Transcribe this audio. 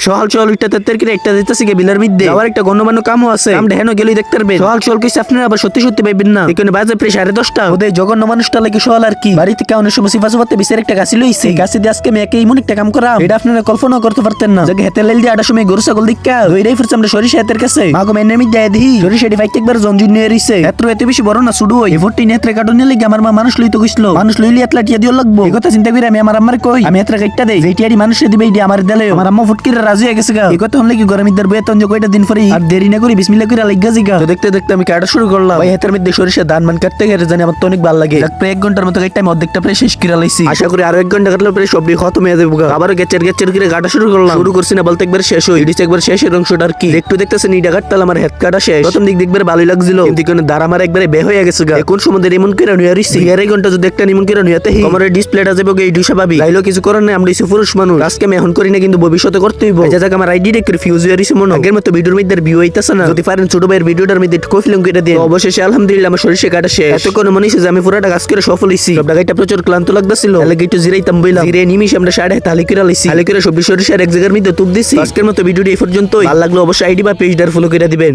সহাল চল উঠতে তেরকিরে একটা দিতেছি গে বিলের মধ্যে আবার একটা গণ্যমান্য কামও আছে আমরা হেন গেলেই দেখতে পারবেন সহাল চল কিছু আপনারা আবার সত্যি সত্যি পাইবেন না এখানে বাজে প্রায় 10:30 ওদের জঘন্য মানুষটা লাগে সহাল আর কি বাড়িতে কেমন সময় সিফাসুফাতে বিশের একটা গাছি লইছে গাছে দিয়ে আজকে মেয়েকে এমন একটা কাম করা এটা আপনারা কল্পনা করতে পারতেন না যে হেতে লাইল দিয়ে আটার সময় গরু ছাগল দিক্কা ওইটাই ফিরছে আমরা সরিষা হাতের কাছে মাগো মেনে মি দেয় দিই সরিষা এটি ফাইতে একবার জঞ্জুন নিয়ে রইছে এত বেশি বড় না শুধু ওই 14 নেত্রে কাটনে লাগি আমার মা মানুষ লইতো কইছিল মানুষ লইলি এতলা টিয়া দিও লাগবো এই কথা চিন্তা করে আমি আমার আম্মার কই আমি এতরা কাটটা দেই যেই টিয়ারি মানুষে দিবে এই আমার দেলে আমার আম্মা ফুটকিরে রাজি হয়ে গেছে গা এই কথা হলে কি গরম ইদার বয়ে তঞ্জ কয়টা দিন পরে আর দেরি না করি বিসমিল্লাহ করে লাগা জিগা তো দেখতে দেখতে আমি কাটা শুরু করলাম ভাই হাতের মধ্যে সরিষা ধান মান কাটতে গেলে জানি আমার তো অনেক ভালো লাগে প্রায় 1 ঘন্টার মতো কাটতে আমি অর্ধেকটা প্রায় শেষ করে লাইছি আশা করি আরো 1 ঘন্টা কাটলে প্রায় সবই খতম হয়ে যাবে আবার গেচের করে কাটা শুরু করলাম শুরু করছি না বলতে একবার শেষ হই ইডিচ একবার শেষের অংশটা আর কি একটু দেখতেছেন ইডা কাটতাল আমার হেড কাটা শেষ প্রথম দিক দেখবার ভালোই লাগছিল কিন্তু কোন দাঁড়া আমার একবারে বে হয়ে গেছে গা কোন সময় এমন করে নিয়ে আসছি 2 ঘন্টা যদি একটা নিমন করে নিয়েতে আমার ডিসপ্লেটা যাবে এই দুশা পাবি লাইলো কিছু করার নাই আমরা ইসু পুরুষ মানুষ আজকে আমি এখন করি না কিন্তু ভবিষ্যতে করতে হইব যা আমার আইডি রে রিফিউজ হয়ে রইছে মনে আগের মতো ভিডিওর মধ্যে ভিউ হইতাছে না যদি পারেন ছোট ভাইয়ের ভিডিওটার মধ্যে একটু কফিলং করে দেন অবশেষে আলহামদুলিল্লাহ আমার সরিষা কাটা শেষ এত কোনো মনে হইছে যে আমি পুরোটা কাজ করে সফল হইছি সব জায়গাটা প্রচুর ক্লান্ত লাগতাছিল তাহলে একটু জিরাইতাম বইলাম জিরে নিমিশ আমরা সাড়ে তালি করে লাইছি তালি করে সব সরিষার এক জায়গার মধ্যে তুপ দিছি আজকের মতো ভিডিওটি এই পর্যন্তই ভালো লাগলো অবশ্যই আইডি বা পেজটার ফলো করে দিবেন।